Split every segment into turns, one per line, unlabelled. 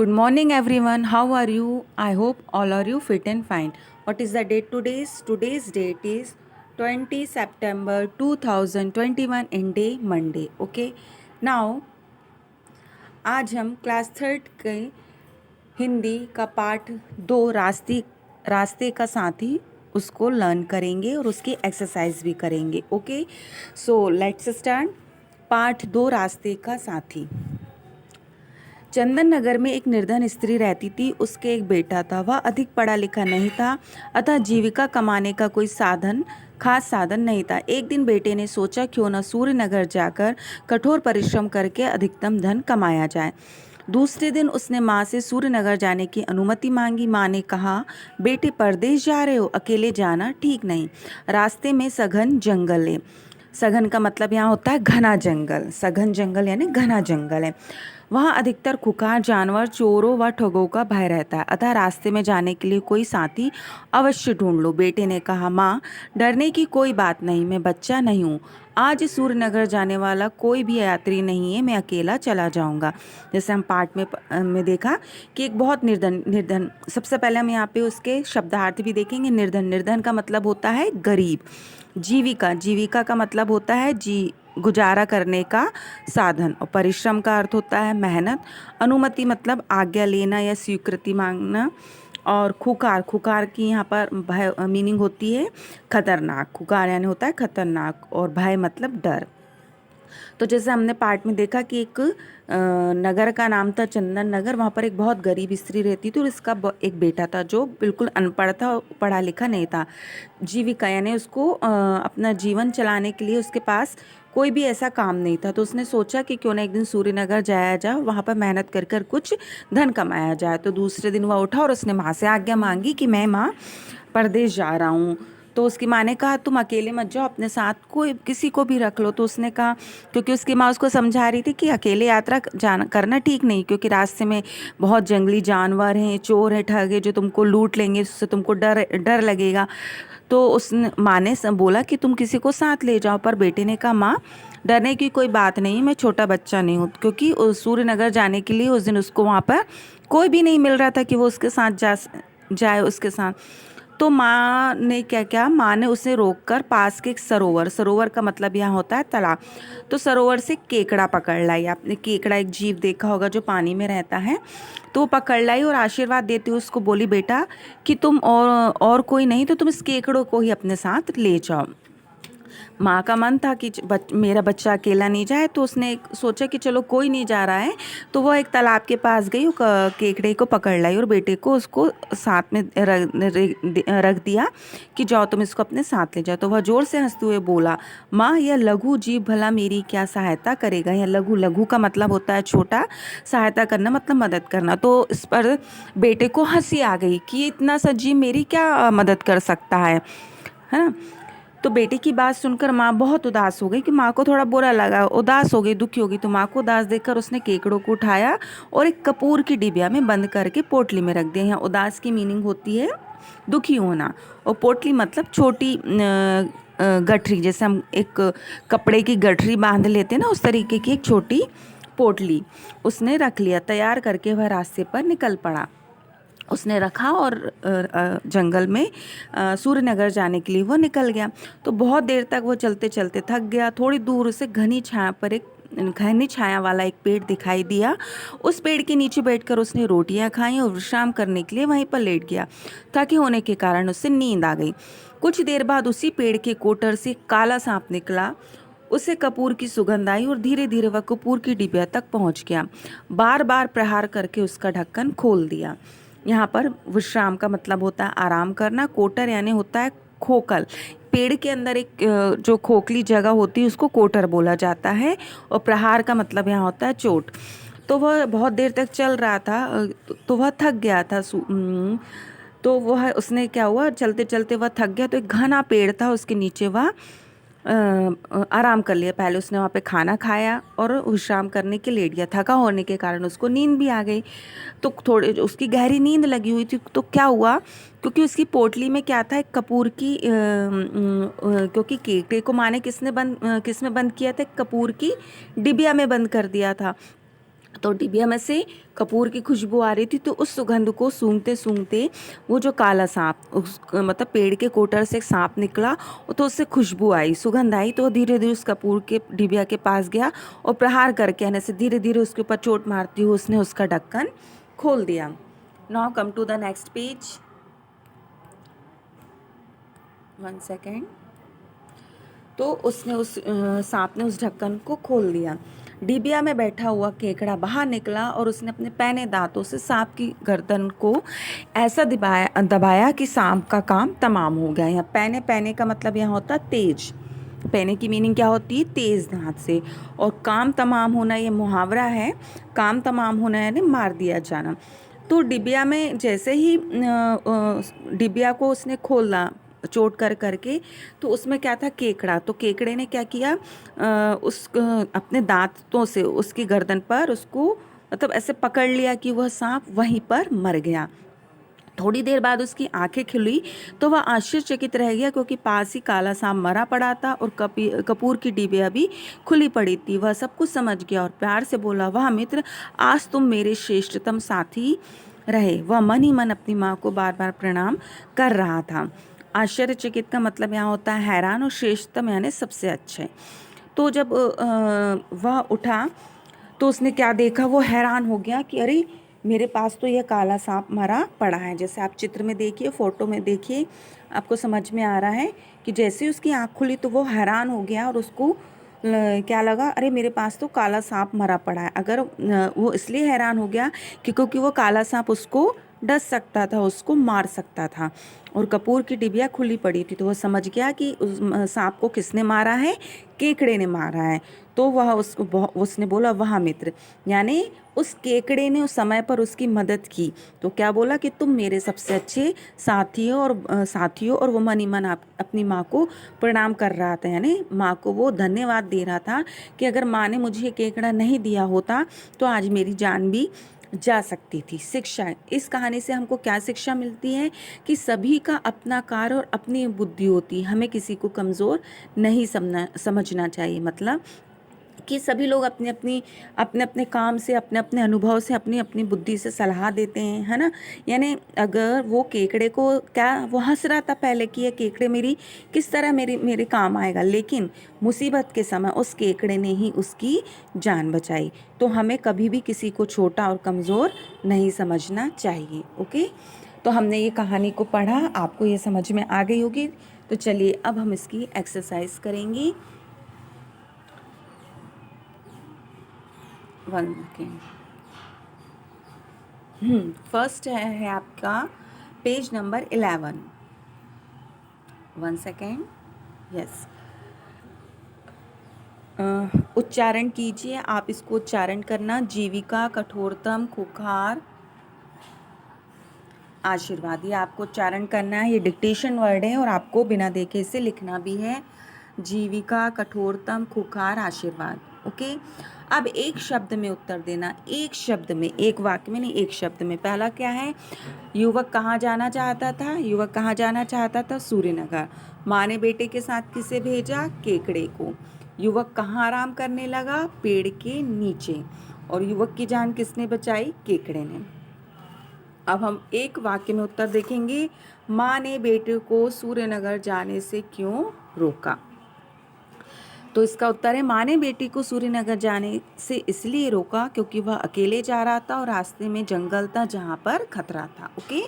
Good morning, everyone. How are you? I hope all are you fit and fine. What is the date today's? Today's date is 20 September 2021 in day Monday. Okay. Now आज हम class third के हिंदी का part 2 रास्ते रास्ते का साथी उसको learn करेंगे और उसकी एक्सरसाइज भी करेंगे. Okay, so let's start. Part 2 रास्ते का साथी. चंदन नगर में एक निर्धन स्त्री रहती थी. उसके एक बेटा था. वह अधिक पढ़ा लिखा नहीं था, अतः जीविका कमाने का कोई खास साधन नहीं था. एक दिन बेटे ने सोचा क्यों न सूर्यनगर जाकर कठोर परिश्रम करके अधिकतम धन कमाया जाए. दूसरे दिन उसने माँ से सूर्यनगर जाने की अनुमति मांगी. माँ ने कहा, बेटे परदेश जा रहे हो, अकेले जाना ठीक नहीं. रास्ते में सघन जंगल है. सघन का मतलब यहाँ होता है घना जंगल. सघन जंगल यानी घना जंगल है. वहाँ अधिकतर खुखार जानवर, चोरों व ठगों का भय रहता है, अतः रास्ते में जाने के लिए कोई साथी अवश्य ढूंढ लो. बेटे ने कहा, माँ डरने की कोई बात नहीं, मैं बच्चा नहीं हूँ. आज सूर्यनगर जाने वाला कोई भी यात्री नहीं है, मैं अकेला चला जाऊंगा. जैसे हम पाठ में देखा कि एक बहुत निर्धन. सबसे पहले हम यहाँ पे उसके शब्दार्थ भी देखेंगे. निर्धन का मतलब होता है गरीब. जीविका का मतलब होता है गुजारा करने का साधन. और परिश्रम का अर्थ होता है मेहनत. अनुमति मतलब आज्ञा लेना या स्वीकृति मांगना. और खुकार की यहाँ पर भय मीनिंग होती है खतरनाक. खुकार यानी होता है खतरनाक. और भय मतलब डर. तो जैसे हमने पार्ट में देखा कि एक नगर का नाम था चंदन नगर. वहाँ पर एक बहुत गरीब स्त्री रहती थी और इसका एक बेटा था जो बिल्कुल अनपढ़ था, पढ़ा लिखा नहीं था. जीविका यानी उसको अपना जीवन चलाने के लिए उसके पास कोई भी ऐसा काम नहीं था. तो उसने सोचा कि क्यों ना एक दिन सूर्यनगर जाया जाए, वहाँ पर मेहनत कर कर कुछ धन कमाया जाए. तो दूसरे दिन वह उठा और उसने माँ से आज्ञा मांगी कि मैं माँ परदेश जा रहा हूँ. तो उसकी माँ ने कहा, तुम अकेले मत जाओ, अपने साथ कोई किसी को भी रख लो. तो उसने कहा, क्योंकि उसकी माँ उसको समझा रही थी कि अकेले यात्रा करना ठीक नहीं, क्योंकि रास्ते में बहुत जंगली जानवर हैं, चोर हैं, ठग हैं जो तुमको लूट लेंगे, उससे तुमको डर लगेगा. तो उस माँ ने बोला कि तुम किसी को साथ ले जाओ. पर बेटे ने कहा, माँ डरने की कोई बात नहीं, मैं छोटा बच्चा नहीं हूँ. क्योंकि सूर्यनगर जाने के लिए उस दिन उसको वहाँ पर कोई भी नहीं मिल रहा था कि वो उसके साथ जाए उसके साथ. तो माँ ने क्या किया, माँ ने उसे रोककर पास के एक सरोवर का मतलब यहाँ होता है तालाब. तो सरोवर से केकड़ा पकड़ लाई. आपने केकड़ा एक जीव देखा होगा जो पानी में रहता है. तो वो पकड़ लाई और आशीर्वाद देती हुई उसको बोली, बेटा कि तुम और कोई नहीं तो तुम इस केकड़ों को ही अपने साथ ले जाओ. माँ का मन था कि मेरा बच्चा अकेला नहीं जाए. तो उसने सोचा कि चलो कोई नहीं जा रहा है. तो वह एक तालाब के पास गई, केकड़े को पकड़ लाई और बेटे को उसको साथ में रख दिया कि जाओ तुम इसको अपने साथ ले जाओ. तो वह जोर से हंसते हुए बोला, माँ यह लघु जीव भला मेरी क्या सहायता करेगा. यह लघु का मतलब होता है छोटा, सहायता करना मतलब मदद करना. तो इस पर बेटे को हंसी आ गई कि इतना सा जीव मेरी क्या मदद कर सकता है ना. तो बेटे की बात सुनकर माँ बहुत उदास हो गई कि माँ को थोड़ा बुरा लगा, उदास हो गई, दुखी हो गई. तो माँ को उदास देखकर उसने केकड़ों को उठाया और एक कपूर की डिबिया में बंद करके पोटली में रख दिया. यहाँ उदास की मीनिंग होती है दुखी होना. और पोटली मतलब छोटी गठरी. जैसे हम एक कपड़े की गठरी बांध लेते हैं ना, उस तरीके की एक छोटी पोटली उसने रख लिया. तैयार करके वह रास्ते पर निकल पड़ा. उसने रखा और जंगल में सूर्यनगर जाने के लिए वो निकल गया. तो बहुत देर तक वो चलते चलते थक गया. थोड़ी दूर उसे घनी छाया वाला एक पेड़ दिखाई दिया. उस पेड़ के नीचे बैठकर उसने रोटियां खाई और विश्राम करने के लिए वहीं पर लेट गया. थके होने के कारण उसे नींद आ गई. कुछ देर बाद उसी पेड़ के कोटर से काला सांप निकला. उसे कपूर की सुगंध आई और धीरे धीरे वह कपूर की डिबिया तक पहुंच गया. बार बार प्रहार करके उसका ढक्कन खोल दिया. यहाँ पर विश्राम का मतलब होता है आराम करना. कोटर यानी होता है खोखल. पेड़ के अंदर एक जो खोखली जगह होती है उसको कोटर बोला जाता है. और प्रहार का मतलब यहाँ होता है चोट. तो वह बहुत देर तक चल रहा था. तो वह थक गया था. तो वह उसने क्या हुआ, चलते चलते वह थक गया. तो एक घना पेड़ था, उसके नीचे वह आराम कर लिया. पहले उसने वहाँ पे खाना खाया और विश्राम करने के लेट गया. थका होने के कारण उसको नींद भी आ गई. तो थोड़े उसकी गहरी नींद लगी हुई थी. तो क्या हुआ, क्योंकि उसकी पोटली में क्या था, एक कपूर की क्योंकि केकड़े को माने किसमें बंद किया था, कपूर की डिबिया में बंद कर दिया था. तो डिबिया में से कपूर की खुशबू आ रही थी, तो उस सुगंध को सूंघते सूंघते वो जो काला सांप, उस मतलब पेड़ के कोटर से एक सांप निकला, तो उससे खुशबू आई, सुगंध आई, तो धीरे धीरे उस कपूर के डिबिया के पास गया और प्रहार करके आने से धीरे धीरे उसके ऊपर चोट मारती हुई उसने उसका ढक्कन खोल दिया। Now come to the next page, 1 second. तो उसने उस सांप ने उस ढक्कन को खोल दिया। डिबिया में बैठा हुआ केकड़ा बाहर निकला और उसने अपने पैने दांतों से सांप की गर्दन को ऐसा दबाया दबाया कि सांप का काम तमाम हो गया। यहाँ पैने, पैने का मतलब यहाँ होता है तेज। पैने की मीनिंग क्या होती है? तेज दांत से। और काम तमाम होना ये मुहावरा है, काम तमाम होना यानी मार दिया जाना। तो डिबिया में जैसे ही डिबिया को उसने खोला चोट कर करके, तो उसमें क्या था? केकड़ा। तो केकड़े ने क्या किया? अपने दांतों से उसकी गर्दन पर उसको मतलब ऐसे पकड़ लिया कि वह सांप वहीं पर मर गया। थोड़ी देर बाद उसकी आंखें खुली तो वह आश्चर्यचकित रह गया, क्योंकि पास ही काला सांप मरा पड़ा था और कपूर की डिबिया भी खुली पड़ी थी। वह सब कुछ समझ गया और प्यार से बोला, वाह मित्र, आज तुम मेरे श्रेष्ठतम साथी रहे। वह मन ही मन अपनी माँ को बार बार प्रणाम कर रहा था। आश्चर्यचकित का मतलब यहाँ होता है हैरान, और श्रेष्ठतम यानी सबसे अच्छे। तो जब वह उठा तो उसने क्या देखा? वो हैरान हो गया कि अरे, मेरे पास तो यह काला सांप मरा पड़ा है। जैसे आप चित्र में देखिए, फोटो में देखिए, आपको समझ में आ रहा है कि जैसे उसकी आँख खुली तो वो हैरान हो गया और उसको क्या लगा? अरे, मेरे पास तो काला सांप मरा पड़ा है। अगर वो इसलिए हैरान हो गया कि क्योंकि वो काला सांप उसको डस सकता था, उसको मार सकता था, और कपूर की डिबिया खुली पड़ी थी। तो वो समझ गया कि उस सांप को किसने मारा है? केकड़े ने मारा है। तो वह उसने बोला, वाह मित्र, यानी उस केकड़े ने उस समय पर उसकी मदद की। तो क्या बोला कि तुम मेरे सबसे अच्छे साथी हो। और वो मन ही मन अपनी माँ को प्रणाम कर रहा था, यानी माँ को वो धन्यवाद दे रहा था कि अगर माँ ने मुझे केकड़ा नहीं दिया होता तो आज मेरी जान भी जा सकती थी। शिक्षा, इस कहानी से हमको क्या शिक्षा मिलती है? कि सभी का अपना कार्य और अपनी बुद्धि होती है, हमें किसी को कमज़ोर नहीं समझना चाहिए। मतलब कि सभी लोग अपने अपने काम से, अपने अपने अनुभव से, अपनी अपनी बुद्धि से सलाह देते हैं, है ना। यानी अगर वो केकड़े को क्या, वो हंस रहा था पहले कि ये केकड़े मेरी किस तरह मेरे काम आएगा, लेकिन मुसीबत के समय उस केकड़े ने ही उसकी जान बचाई। तो हमें कभी भी किसी को छोटा और कमज़ोर नहीं समझना चाहिए। ओके, तो हमने ये कहानी को पढ़ा, आपको ये समझ में आ गई होगी। तो चलिए अब हम इसकी एक्सरसाइज करेंगे। 1 सेकेंड। फर्स्ट है आपका पेज नंबर 11। 1 सेकेंड। यस, उच्चारण कीजिए। आप इसको उच्चारण करना। जीविका, कठोरतम, खुखार, आशीर्वाद, ये आपको उच्चारण करना है। ये डिक्टेशन वर्ड है और आपको बिना देखे इसे लिखना भी है। जीविका, कठोरतम, खुखार, आशीर्वाद। ओके, अब एक शब्द में उत्तर देना, एक शब्द में, एक वाक्य में नहीं, एक शब्द में। पहला क्या है? युवक कहाँ जाना चाहता था? युवक कहाँ जाना चाहता था? सूर्यनगर। माँ ने बेटे के साथ किसे भेजा? केकड़े को। युवक कहाँ आराम करने लगा? पेड़ के नीचे। और युवक की जान किसने बचाई? केकड़े ने। अब हम एक वाक्य में उत्तर देखेंगे। माँ ने बेटे को सूर्यनगर जाने से क्यों रोका? तो इसका उत्तर है, माँ ने बेटी को सूर्यनगर जाने से इसलिए रोका क्योंकि वह अकेले जा रहा था और रास्ते में जंगल था जहाँ पर खतरा था। ओके,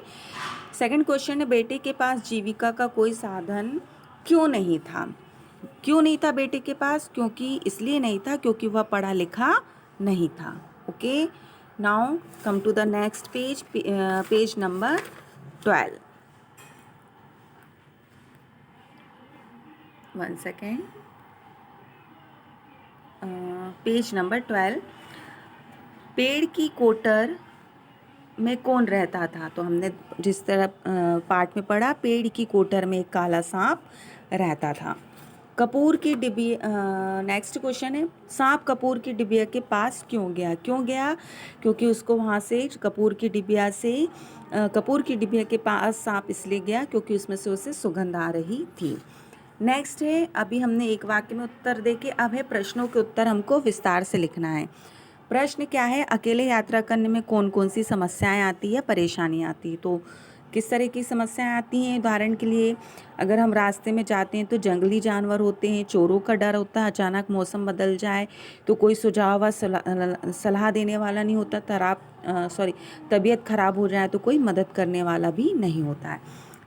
सेकंड क्वेश्चन है, बेटे के पास जीविका का कोई साधन क्यों नहीं था? क्यों नहीं था बेटे के पास? क्योंकि इसलिए नहीं था क्योंकि वह पढ़ा लिखा नहीं था। Okay, now come to the next page, page number 12। 1 second. Page number 12। पेड़ की कोटर में कौन रहता था? तो हमने जिस तरह पाठ में पढ़ा, पेड़ की कोटर में एक काला सांप रहता था। कपूर की डिबिया, नेक्स्ट क्वेश्चन है, सांप कपूर की डिबिया के पास क्यों गया? क्यों गया? क्योंकि उसको वहाँ से कपूर की डिबिया के पास सांप इसलिए गया क्योंकि उसमें से उसे सुगंध आ रही थी। नेक्स्ट है, अभी हमने एक वाक्य में उत्तर देके, अब है प्रश्नों के उत्तर हमको विस्तार से लिखना है। प्रश्न क्या है, अकेले यात्रा करने में कौन कौन सी समस्याएं आती है, परेशानी आती है। तो किस तरह की समस्याएं आती हैं? उदाहरण के लिए अगर हम रास्ते में जाते हैं तो जंगली जानवर होते हैं, चोरों का डर होता है, अचानक मौसम बदल जाए तो कोई सुझाव व सलाह देने वाला नहीं होता, तबीयत खराब हो जाए तो कोई मदद करने वाला भी नहीं होता है।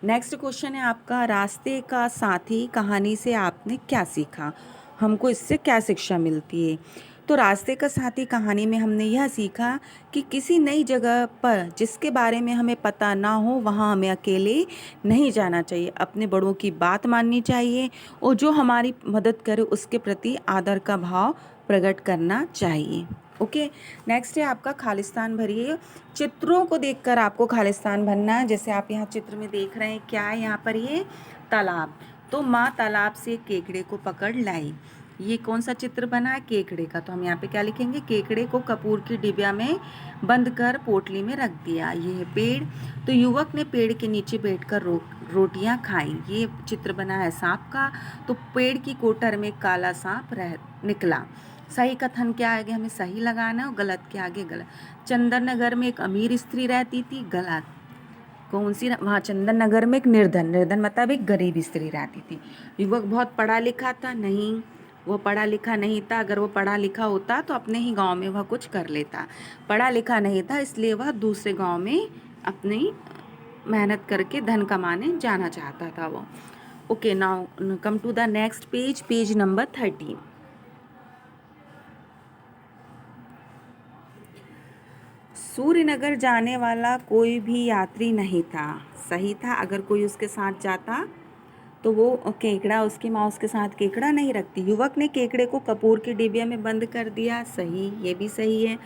नेक्स्ट क्वेश्चन है आपका, रास्ते का साथी कहानी से आपने क्या सीखा, हमको इससे क्या शिक्षा मिलती है। तो रास्ते का साथी कहानी में हमने यह सीखा कि किसी नई जगह पर जिसके बारे में हमें पता ना हो वहाँ हमें अकेले नहीं जाना चाहिए, अपने बड़ों की बात माननी चाहिए और जो हमारी मदद करे उसके प्रति आदर का भाव प्रकट करना चाहिए। ओके, नेक्स्ट है आपका खालिस्तान भरिए। चित्रों को देखकर आपको खालिस्तान भरना है। जैसे आप यहाँ चित्र में देख रहे हैं, क्या है यहाँ पर, ये तालाब। तो माँ तालाब से केकड़े को पकड़ लाई। ये कौन सा चित्र बना है, केकड़े का। तो हम यहाँ पे क्या लिखेंगे, केकड़े को कपूर की डिबिया में बंद कर पोटली में रख दिया। ये है पेड़। तो युवक ने पेड़ के नीचे बैठकर रोटियां खाई। ये चित्र बना है सांप का। तो पेड़ की कोटर में काला सांप निकला। सही कथन क्या आगे हमें सही लगाना और गलत के आगे गलत। चंदन नगर में एक अमीर स्त्री रहती थी, गलत। कौन सी, वहाँ चंदन नगर में एक निर्धन मतलब एक गरीब स्त्री रहती थी। युवक बहुत पढ़ा लिखा था, नहीं, वो पढ़ा लिखा नहीं था। अगर वो पढ़ा लिखा होता तो अपने ही गांव में वह कुछ कर लेता। पढ़ा लिखा नहीं था, इसलिए वह दूसरे गांव में अपनी मेहनत करके धन कमाने जाना चाहता था वो। Okay, now come to the next page, page number 13। Suryanagar जाने वाला कोई भी यात्री नहीं था। सही था, अगर कोई उसके साथ जाता तो वो केकड़ा, उसकी माँ उसके साथ केकड़ा नहीं रखती। युवक ने केकड़े को कपूर की डिबिया में बंद कर दिया। सही, ये भी सही है।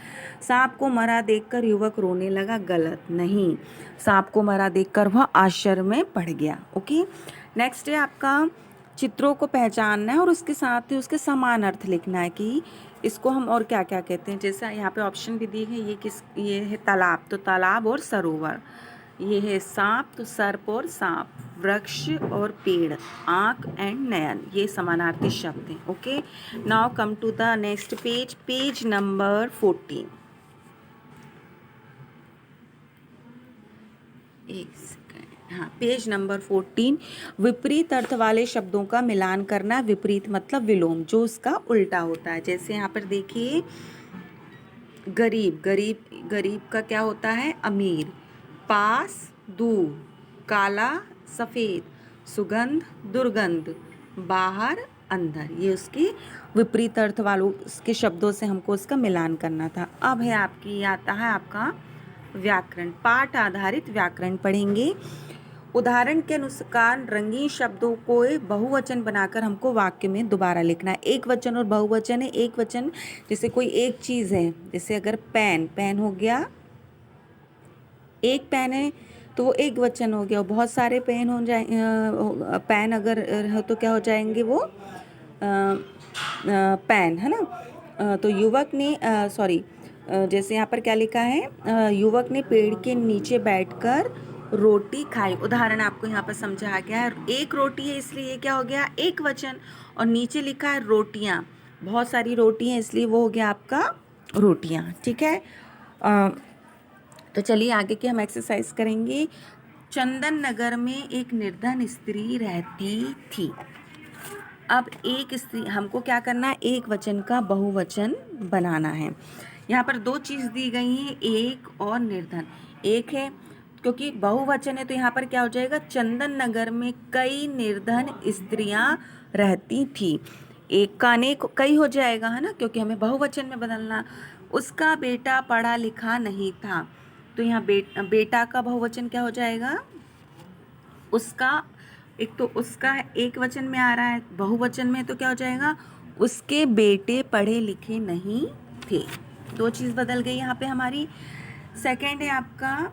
सांप को मरा देखकर युवक रोने लगा। गलत, नहीं, सांप को मरा देखकर वह आश्चर्य में पड़ गया। ओके, नेक्स्ट है आपका, चित्रों को पहचानना है और उसके साथ ही उसके समान अर्थ लिखना है कि इसको हम और क्या क्या कहते हैं। जैसा यहाँ पे ऑप्शन भी दी है, ये है तालाब, तो तालाब और सरोवर। ये है सांप, तो सर्प और सांप। वृक्ष और पेड़, आँख एंड नयन, ये समानार्थी शब्द हैं। Okay, now come to the next page, page number 14। एक सेकेंड, हाँ, पेज नंबर 14। विपरीत अर्थ वाले शब्दों का मिलान करना। विपरीत मतलब विलोम, जो उसका उल्टा होता है। जैसे यहाँ पर देखिए, गरीब, गरीब का क्या होता है, अमीर। पास, दूर। काला, सफ़ेद। सुगंध, दुर्गंध। बाहर, अंदर। ये उसके विपरीत अर्थ वालों के शब्दों से हमको उसका मिलान करना था। अब है आपकी, आता है आपका व्याकरण, पाठ आधारित व्याकरण पढ़ेंगे। उदाहरण के अनुसार रंगीन शब्दों को बहुवचन बनाकर हमको वाक्य में दोबारा लिखना है। एक वचन और बहुवचन है। एक वचन जैसे कोई एक चीज़ है, जैसे अगर पेन हो गया, एक पेन है तो वो एक वचन हो गया। बहुत सारे पेन हो जाए, पेन अगर हो तो क्या हो जाएंगे वो, पेन, है ना। तो युवक ने जैसे यहाँ पर क्या लिखा है, युवक ने पेड़ के नीचे बैठकर रोटी खाई। उदाहरण आपको यहाँ पर समझा गया है। एक रोटी है इसलिए क्या हो गया, एक वचन। और नीचे लिखा है रोटियाँ, बहुत सारी रोटी हैं इसलिए वो हो गया आपका रोटियाँ। ठीक है, तो चलिए आगे की हम एक्सरसाइज करेंगे। चंदन नगर में एक निर्धन स्त्री रहती थी। अब एक स्त्री, हमको क्या करना है, एक वचन का बहुवचन बनाना है। यहाँ पर दो चीज़ दी गई हैं, एक और निर्धन। एक है, क्योंकि बहुवचन है तो यहाँ पर क्या हो जाएगा, चंदन नगर में कई निर्धन स्त्रियाँ रहती थी। एक का अनेक कई हो जाएगा, है ना, क्योंकि हमें बहुवचन में बदलना। उसका बेटा पढ़ा लिखा नहीं था, तो यहाँ बेटा का बहुवचन क्या हो जाएगा, उसका। एक तो उसका एक वचन में आ रहा है, बहुवचन में तो क्या हो जाएगा, उसके बेटे पढ़े लिखे नहीं थे। दो चीज़ बदल गई यहाँ पे हमारी। सेकंड है आपका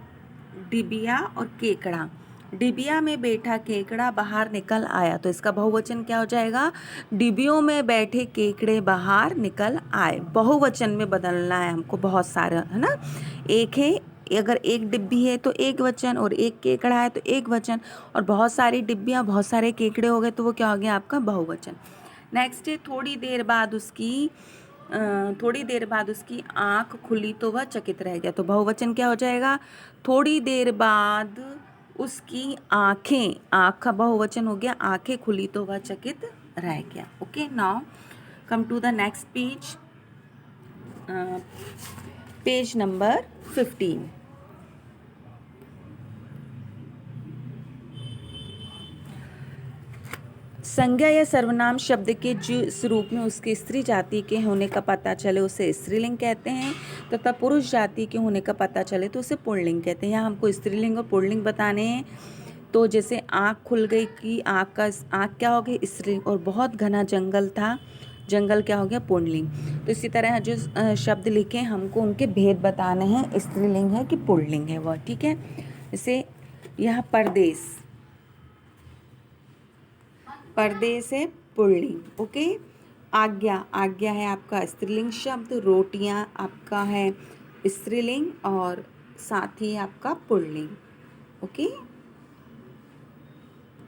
डिबिया और केकड़ा। डिबिया में बैठा केकड़ा बाहर निकल आया, तो इसका बहुवचन क्या हो जाएगा, डिबियों में बैठे केकड़े बाहर निकल आए। बहुवचन में बदलना है हमको, बहुत सारा, है ना। एक है, अगर एक डिब्बी है तो एक वचन, और एक केकड़ा है तो एक वचन, और बहुत सारी डिब्बियाँ, बहुत सारे केकड़े हो गए तो वो क्या हो गया आपका बहुवचन। नेक्स्ट है, थोड़ी देर बाद उसकी थोड़ी देर बाद उसकी आँख खुली तो वह चकित रह गया। तो बहुवचन क्या हो जाएगा? थोड़ी देर बाद उसकी आँखें, आँख का बहुवचन हो गया, आँखें खुली तो वह चकित रह गया। Okay, now come to the next page, page number 15। संज्ञा या सर्वनाम शब्द के जिस रूप में उसके स्त्री जाति के होने का पता चले उसे स्त्रीलिंग कहते हैं, तथा पुरुष जाति के होने का पता चले तो उसे पुल्लिंग कहते हैं। यहाँ हमको स्त्रीलिंग और पुल्लिंग बताने हैं। तो जैसे आँख खुल गई कि आँख क्या हो गई? स्त्रीलिंग। और बहुत घना जंगल था, जंगल क्या हो गया? पुल्लिंग। तो इसी तरह जो शब्द लिखे हमको उनके भेद बताने हैं, स्त्रीलिंग है कि पुल्लिंग है वह। ठीक है, जैसे यह परदेश, परदेश है पुल्लिंग। ओके, आज्ञा, आज्ञा है आपका स्त्रीलिंग शब्द। रोटियां आपका है स्त्रीलिंग और साथी आपका पुल्लिंग। ओके,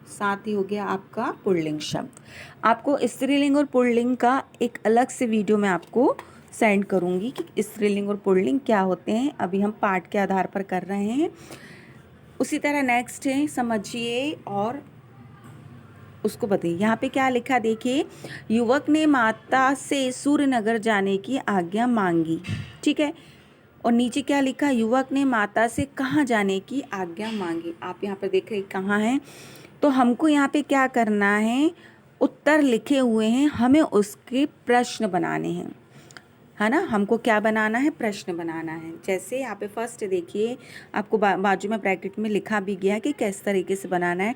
साथी हो गया आपका पुल्लिंग शब्द। आपको स्त्रीलिंग और पुल्लिंग का एक अलग से वीडियो मैं आपको सेंड करूंगी कि स्त्रीलिंग और पुल्लिंग क्या होते हैं। अभी हम पाठ के आधार पर कर रहे हैं। उसी तरह नेक्स्ट है, समझिए और उसको बताइए। यहाँ पे क्या लिखा देखिए, युवक ने माता से सूर्यनगर जाने की आज्ञा मांगी। ठीक है, और नीचे क्या लिखा? युवक ने माता से कहाँ जाने की आज्ञा मांगी। आप यहाँ पर देख रहे कहाँ है? तो हमको यहाँ पे क्या करना है? उत्तर लिखे हुए हैं, हमें उसके प्रश्न बनाने हैं, है ना। हमको क्या बनाना है? प्रश्न बनाना है। जैसे यहाँ पे फर्स्ट देखिए, आपको बाजू में ब्रैकेट में लिखा भी गया कि किस तरीके से बनाना है।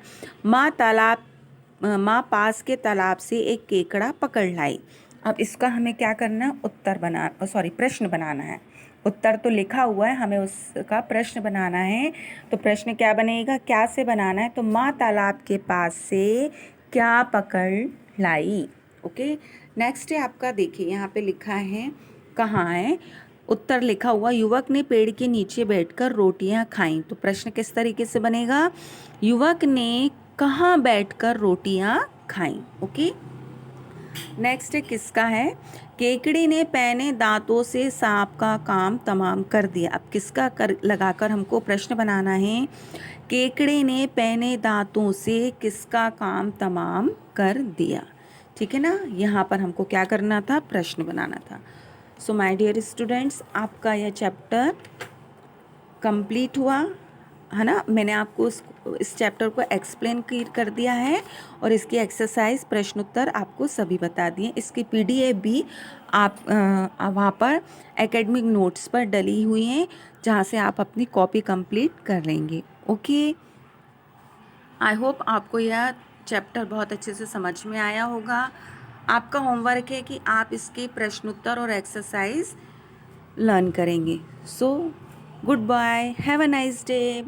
माँ पास के तालाब से एक केकड़ा पकड़ लाई। अब इसका हमें क्या करना? प्रश्न बनाना है। उत्तर तो लिखा हुआ है, हमें उसका प्रश्न बनाना है। तो प्रश्न क्या बनेगा? क्या से बनाना है? तो माँ तालाब के पास से क्या पकड़ लाई। ओके, नेक्स्ट है आपका, देखिए यहाँ पे लिखा है, कहाँ है? उत्तर लिखा हुआ, युवक ने पेड़ के नीचे बैठकर रोटियां खाईं। तो प्रश्न किस तरीके से बनेगा? युवक ने कहाँ बैठकर रोटियां खाईं। ओके, नेक्स्ट है किसका है? केकड़ी ने पैने दांतों से सांप का काम तमाम कर दिया। अब किसका कर लगाकर हमको प्रश्न बनाना है? केकड़ी ने पैने दांतों से किसका काम तमाम कर दिया। ठीक है ना, यहाँ पर हमको क्या करना था? प्रश्न बनाना था। सो माय डियर स्टूडेंट्स, आपका यह चैप्टर कंप्लीट हुआ, है ना। मैंने आपको इस चैप्टर को एक्सप्लेन कर दिया है और इसकी एक्सरसाइज प्रश्नोत्तर आपको सभी बता दिए। इसकी पीडीएफ भी आप वहाँ पर एकेडमिक नोट्स पर डली हुई हैं, जहाँ से आप अपनी कॉपी कंप्लीट कर लेंगे। ओके, आई होप आपको यह चैप्टर बहुत अच्छे से समझ में आया होगा। आपका होमवर्क है कि आप इसके प्रश्नोत्तर और एक्सरसाइज लर्न करेंगे। So goodbye, have a nice day.